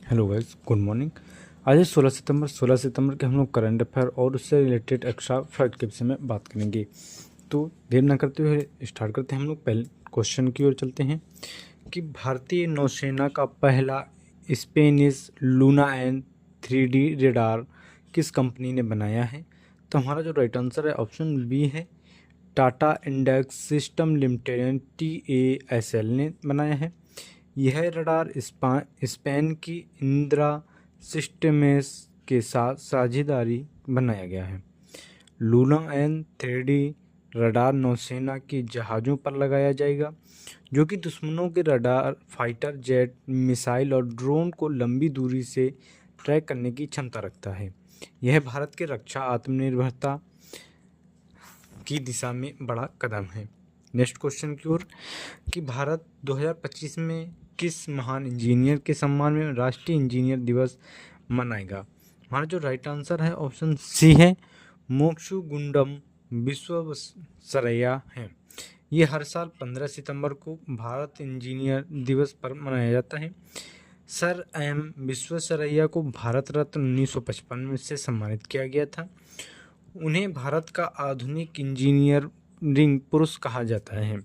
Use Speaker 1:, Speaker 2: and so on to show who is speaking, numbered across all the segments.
Speaker 1: Hello guys, good morning. आज है 16 सितंबर के हम लोग करंट अफेयर और उससे रिलेटेड एक्स्ट्रा फैक्ट के विषय में बात करेंगे। तो देर न करते हुए स्टार्ट करते हैं। हम लोग पहले क्वेश्चन की ओर चलते हैं कि भारतीय नौसेना का पहला स्पेनिश लूना एन 3D रेडार किस कंपनी ने बनाया है? तो हमारा जो राइट आंसर है ऑप्शन बी है, Tata index system limited TASL ने बनाया है। यह रडार स्पेन की इंद्रा सिस्टमेस के साथ साझेदारी बनाया गया है। लूना एन 3D रडार नौसेना के जहाज़ों पर लगाया जाएगा, जो कि दुश्मनों के रडार, फाइटर जेट, मिसाइल और ड्रोन को लंबी दूरी से ट्रैक करने की क्षमता रखता है। यह भारत के रक्षा आत्मनिर्भरता की दिशा में बड़ा कदम है। नेक्स्ट क्वेश्चन की ओर कि भारत 2025 में किस महान इंजीनियर के सम्मान में राष्ट्रीय इंजीनियर दिवस मनाएगा? हमारा जो राइट आंसर है ऑप्शन सी है, मोक्षुगुंडम विश्वेश्वरैया है। ये हर साल 15 सितंबर को भारत इंजीनियर दिवस पर मनाया जाता है। सर एम विश्वेश्वरैया को भारत रत्न 1955 में से सम्मानित किया गया था। उन्हें भारत का आधुनिक इंजीनियरिंग पुरुष कहा जाता है।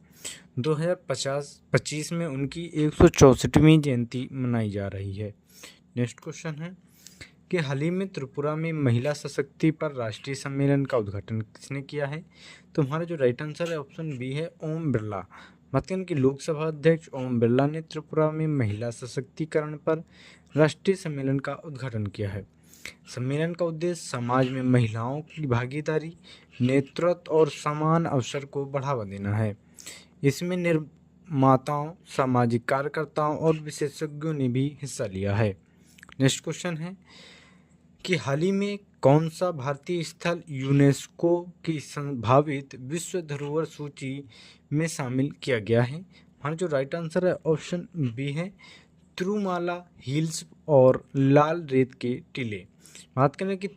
Speaker 1: 2025 में उनकी 164वीं जयंती मनाई जा रही है। नेक्स्ट क्वेश्चन है कि हाल ही में त्रिपुरा में महिला सशक्ति पर राष्ट्रीय सम्मेलन का उद्घाटन किसने किया है? तो हमारा जो राइट आंसर है ऑप्शन बी है, ओम बिरला। मतलब कि लोकसभा अध्यक्ष ओम बिरला ने त्रिपुरा में महिला सशक्तिकरण पर राष्ट्रीय सम्मेलन का उद्घाटन किया है। सम्मेलन का उद्देश्य समाज में महिलाओं की भागीदारी, नेतृत्व और समान अवसर को बढ़ावा देना है। इसमें निर्माताओं, सामाजिक कार्यकर्ताओं और विशेषज्ञों ने भी हिस्सा लिया है। नेक्स्ट क्वेश्चन है कि हाल ही में कौन सा भारतीय स्थल यूनेस्को की संभावित विश्व धरोहर सूची में शामिल किया गया है? हमारा जो राइट आंसर है ऑप्शन बी है, तिरुमाला हिल्स और लाल रेत के टीले। बात करें कि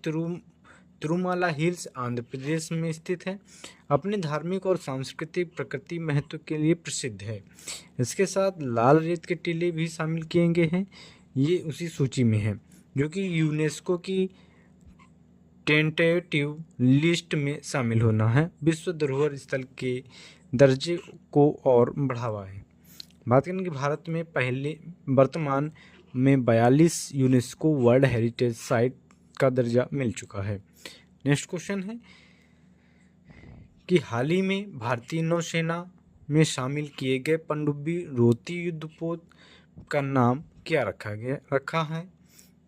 Speaker 1: तिरुमाला हिल्स आंध्र प्रदेश में स्थित है। अपने धार्मिक और सांस्कृतिक प्रकृति महत्व के लिए प्रसिद्ध है। इसके साथ लाल रेत के टीले भी शामिल किए गए हैं। ये उसी सूची में है, जो कि यूनेस्को की टेंटेटिव लिस्ट में शामिल होना है। विश्व धरोहर स्थल के दर्जे को और बढ़ावा है। बात करें कि भारत में पहले वर्तमान में 42 यूनेस्को वर्ल्ड हेरिटेज साइट का दर्जा मिल चुका है। नेक्स्ट क्वेश्चन है कि हाल ही में भारतीय नौसेना में शामिल किए गए पनडुब्बी रोती युद्धपोत का नाम क्या रखा है?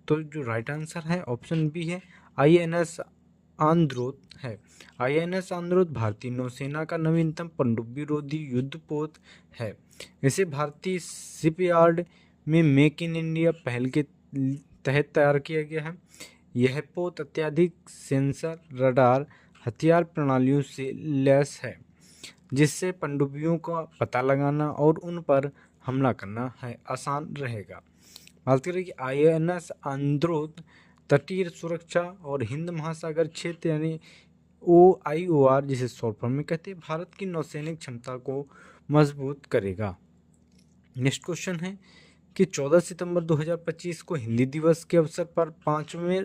Speaker 1: तो जो राइट आंसर है ऑप्शन बी है, INS आंद्रोथ है। INS आंद्रोथ भारतीय नौसेना का नवीनतम पनडुब्बी रोधी युद्धपोत है। इसे भारतीय शिपयार्ड में मेक इन इंडिया पहल के तहत तैयार किया गया है। यह पोत अत्याधिक सेंसर, रडार, हथियार प्रणालियों से लैस है, जिससे पनडुब्बियों का पता लगाना और उन पर हमला करना है आसान रहेगा। बात करें कि INS आंद्रोथ तटीय सुरक्षा और हिंद महासागर क्षेत्र यानी OIOR जिसे शॉर्ट फॉर्म में कहते हैं, भारत की नौसैनिक क्षमता को मजबूत करेगा। नेक्स्ट क्वेश्चन है कि 14 सितंबर 2025 को हिंदी दिवस के अवसर पर 5वें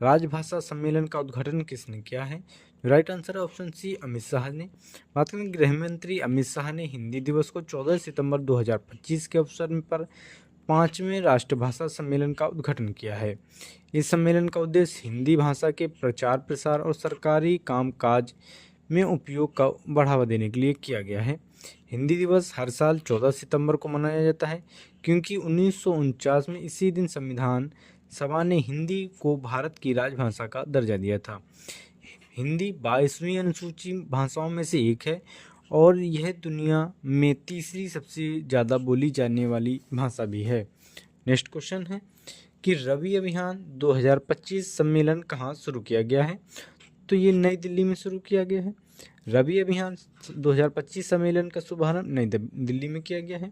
Speaker 1: राजभाषा सम्मेलन का उद्घाटन किसने किया है? राइट आंसर है ऑप्शन सी, अमित शाह ने। बात करें गृह मंत्री अमित शाह ने हिंदी दिवस को 14 सितंबर 2025 के अवसर पर 5वें राष्ट्रभाषा सम्मेलन का उद्घाटन किया है। इस सम्मेलन का उद्देश्य हिंदी भाषा के प्रचार प्रसार और सरकारी कामकाज में उपयोग का बढ़ावा देने के लिए किया गया है। हिंदी दिवस हर साल 14 सितंबर को मनाया जाता है, क्योंकि 1949 में इसी दिन संविधान सभा ने हिंदी को भारत की राजभाषा का दर्जा दिया था। हिंदी 22वीं अनुसूची भाषाओं में से एक है और यह दुनिया में तीसरी सबसे ज़्यादा बोली जाने वाली भाषा भी है। नेक्स्ट क्वेश्चन है कि रवि अभियान 2025 सम्मेलन कहाँ शुरू किया गया है? तो ये नई दिल्ली में शुरू किया गया है। रवि अभियान 2025 सम्मेलन का शुभारंभ नई दिल्ली में किया गया है।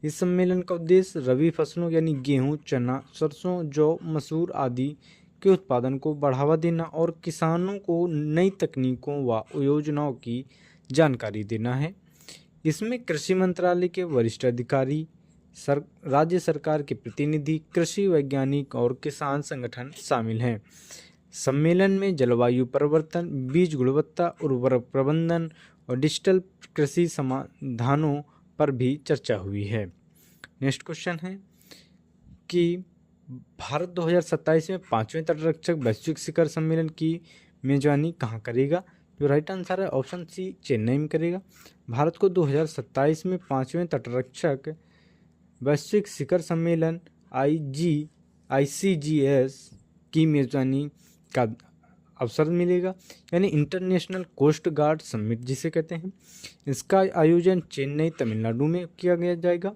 Speaker 1: इस सम्मेलन का उद्देश्य रवि फसलों यानी गेहूं, चना, सरसों, जौ, मसूर आदि के उत्पादन को बढ़ावा देना और किसानों को नई तकनीकों व योजनाओं की जानकारी देना है। इसमें कृषि मंत्रालय के वरिष्ठ अधिकारी, राज्य सरकार के प्रतिनिधि, कृषि वैज्ञानिक और किसान संगठन शामिल हैं। सम्मेलन में जलवायु परिवर्तन, बीज गुणवत्ता, उर्वरक प्रबंधन और डिजिटल कृषि समाधानों पर भी चर्चा हुई है। नेक्स्ट क्वेश्चन है कि भारत 2027 में 5वें तटरक्षक वैश्विक शिखर सम्मेलन की मेजबानी कहाँ करेगा? जो राइट आंसर है ऑप्शन सी, चेन्नई में करेगा। भारत को 2027 में 5वें तटरक्षक वैश्विक शिखर सम्मेलन ICGS की मेजबानी का अवसर मिलेगा, यानी इंटरनेशनल कोस्ट गार्ड समिट जिसे कहते हैं। इसका आयोजन चेन्नई, तमिलनाडु में किया गया जाएगा।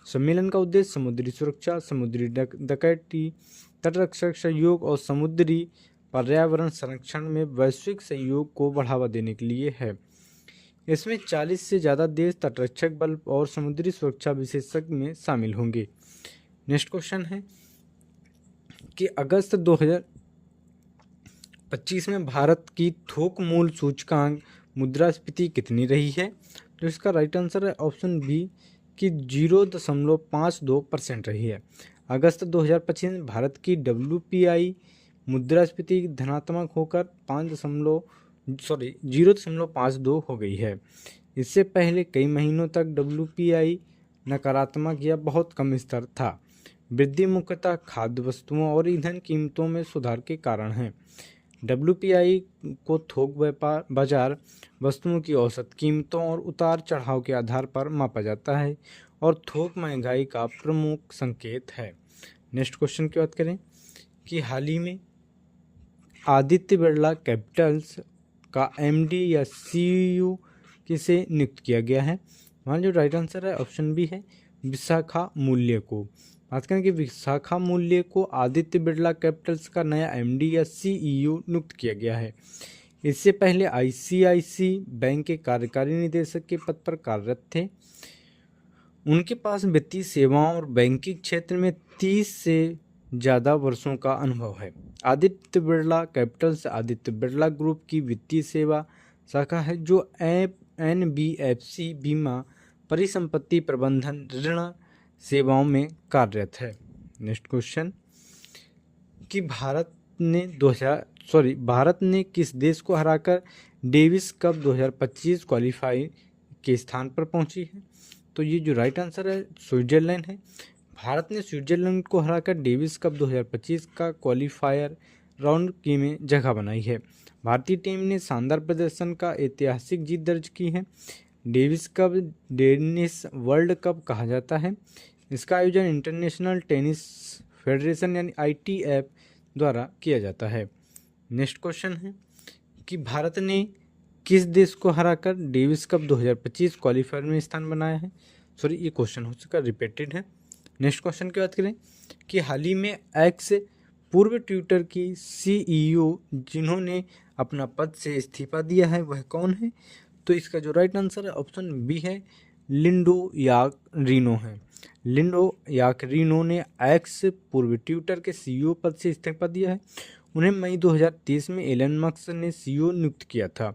Speaker 1: सम्मेलन का उद्देश्य समुद्री सुरक्षा, समुद्री डकैती, तटरक्षक सहयोग और समुद्री पर्यावरण संरक्षण में वैश्विक सहयोग को बढ़ावा देने के लिए है। इसमें 40 से ज़्यादा देश, तटरक्षक बल और समुद्री सुरक्षा विशेषज्ञ में शामिल होंगे। नेक्स्ट क्वेश्चन है कि अगस्त 2025 में भारत की थोक मूल्य सूचकांक मुद्रास्फीति कितनी रही है? तो इसका राइट आंसर है ऑप्शन बी कि 0.52% रही है। अगस्त 2025 में भारत की WPI मुद्रास्फीति धनात्मक होकर 0.52 हो गई है। इससे पहले कई महीनों तक WPI नकारात्मक या बहुत कम स्तर था। वृद्धि मुख्यतः खाद्य वस्तुओं और ईंधन कीमतों में सुधार के कारण है। WPI को थोक व्यापार बाजार वस्तुओं की औसत कीमतों और उतार चढ़ाव के आधार पर मापा जाता है और थोक महंगाई का प्रमुख संकेत है। नेक्स्ट क्वेश्चन की बात करें कि हाल ही में आदित्य बिरला कैपिटल्स का MD या CEO किसे नियुक्त किया गया है? हमारा जो राइट आंसर है ऑप्शन बी है विशाखा मूल्य को। बात करें कि विशाखा मूल्य को आदित्य बिरला कैपिटल्स का नया MD या CEO नियुक्त किया गया है। इससे पहले ICICI बैंक के कार्यकारी निदेशक के पद पर कार्यरत थे। उनके पास वित्तीय सेवाओं और बैंकिंग क्षेत्र में 30 से ज़्यादा वर्षों का अनुभव है। आदित्य बिरला कैपिटल्स आदित्य बिरला ग्रुप की वित्तीय सेवा शाखा है जो NBFC, बीमा, परिसंपत्ति प्रबंधन, ऋण सेवाओं में कार्यरत है। नेक्स्ट क्वेश्चन कि भारत ने किस देश को हराकर डेविस कप 2025 क्वालिफाई के स्थान पर पहुंची है? तो ये जो राइट आंसर है स्विट्जरलैंड है। भारत ने स्विट्जरलैंड को हराकर डेविस कप 2025 का क्वालिफायर राउंड की में जगह बनाई है। भारतीय टीम ने शानदार प्रदर्शन का ऐतिहासिक जीत दर्ज की है। Davis cup tennis world cup कहा जाता है। इसका आयोजन इंटरनेशनल टेनिस फेडरेशन यानी ITF द्वारा किया जाता है। नेक्स्ट क्वेश्चन है कि भारत ने किस देश को हराकर डेविस कप 2025 क्वालिफायर में स्थान बनाया है? सॉरी, ये क्वेश्चन हो चुका, रिपीटेड है। नेक्स्ट क्वेश्चन की बात करें कि हाल ही में एक्स पूर्व ट्विटर की CEO जिन्होंने अपना पद से इस्तीफा दिया है वह कौन है? तो इसका जो राइट आंसर है ऑप्शन बी है लिंडो याकरीनो है। लिंडो याकरीनो ने एक्स पूर्व ट्विटर के CEO पद से इस्तीफा दिया है। उन्हें मई 2023 में एलन मस्क ने CEO नियुक्त किया था।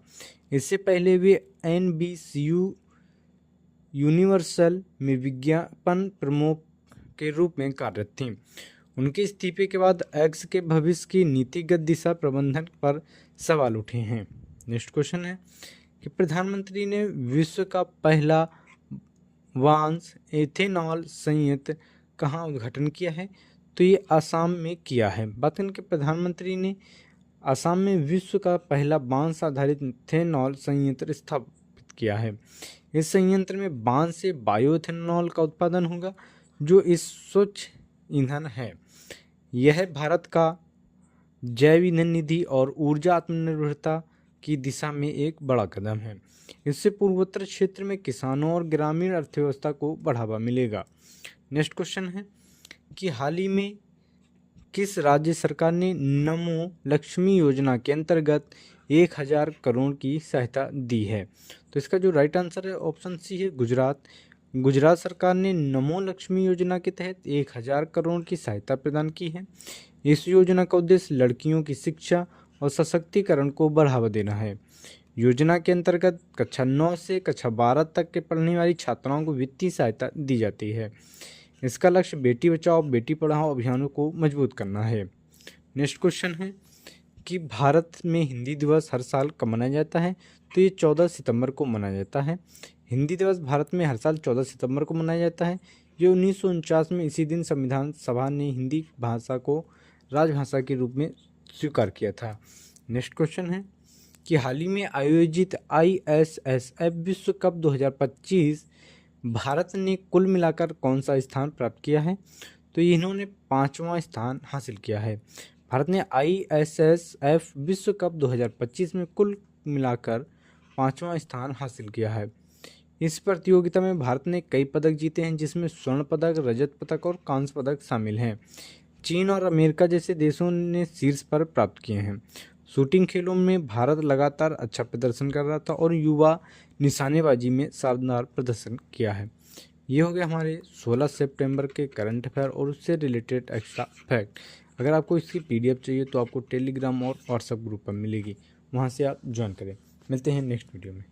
Speaker 1: इससे पहले वे NBCU यूनिवर्सल में विज्ञापन प्रमुख के रूप में कार्यरत थीं। उनके इस्तीफे के बाद एक्स के भविष्य की नीतिगत दिशा प्रबंधन पर सवाल उठे हैं। नेक्स्ट क्वेश्चन है कि प्रधानमंत्री ने विश्व का पहला वांस एथेनॉल संयंत्र कहाँ उद्घाटन किया है? तो ये आसाम में किया है। बात करें कि प्रधानमंत्री ने आसाम में विश्व का पहला बांस आधारित एथेनॉल संयंत्र स्थापित किया है। इस संयंत्र में बांस से बायोएथेनॉल का उत्पादन होगा जो इस स्वच्छ ईंधन है। यह भारत का जैव ईंधन निधि और ऊर्जा आत्मनिर्भरता की दिशा में एक बड़ा कदम है। इससे पूर्वोत्तर क्षेत्र में किसानों और ग्रामीण अर्थव्यवस्था को बढ़ावा मिलेगा। नेक्स्ट क्वेश्चन है कि हाल ही में किस राज्य सरकार ने नमो लक्ष्मी योजना के अंतर्गत 1000 करोड़ की सहायता दी है? तो इसका जो राइट आंसर है ऑप्शन सी है गुजरात। गुजरात सरकार ने नमो लक्ष्मी योजना के तहत 1000 करोड़ की सहायता प्रदान की है। इस योजना का उद्देश्य लड़कियों की शिक्षा और सशक्तिकरण को बढ़ावा देना है। योजना के अंतर्गत कक्षा 9 से कक्षा 12 तक के पढ़ने वाली छात्राओं को वित्तीय सहायता दी जाती है। इसका लक्ष्य बेटी बचाओ बेटी पढ़ाओ अभियानों को मजबूत करना है। नेक्स्ट क्वेश्चन है कि भारत में हिंदी दिवस हर साल कब मनाया जाता है? तो ये 14 सितंबर को मनाया जाता है। हिंदी दिवस भारत में हर साल 14 सितंबर को मनाया जाता है। ये 1949 में इसी दिन संविधान सभा ने हिंदी भाषा को राजभाषा के रूप में स्वीकार किया था। नेक्स्ट क्वेश्चन है कि हाल ही में आयोजित ISSF विश्व कप 2025 भारत ने कुल मिलाकर कौन सा स्थान प्राप्त किया है? तो इन्होंने 5वां स्थान हासिल किया है। भारत ने ISSF विश्व कप 2025 में कुल मिलाकर 5वां स्थान हासिल किया है। इस प्रतियोगिता में भारत ने कई पदक जीते हैं, जिसमें स्वर्ण पदक, रजत पदक और कांस्य पदक शामिल हैं। चीन और अमेरिका जैसे देशों ने शीर्ष पर प्राप्त किए हैं। शूटिंग खेलों में भारत लगातार अच्छा प्रदर्शन कर रहा था और युवा निशानेबाजी में शानदार प्रदर्शन किया है। ये हो गया हमारे 16 सितंबर के करंट अफेयर और उससे रिलेटेड एक्स्ट्रा फैक्ट। अगर आपको इसकी PDF चाहिए तो आपको टेलीग्राम और व्हाट्सएप ग्रुप पर मिलेगी, वहाँ से आप ज्वाइन करें। मिलते हैं नेक्स्ट वीडियो में।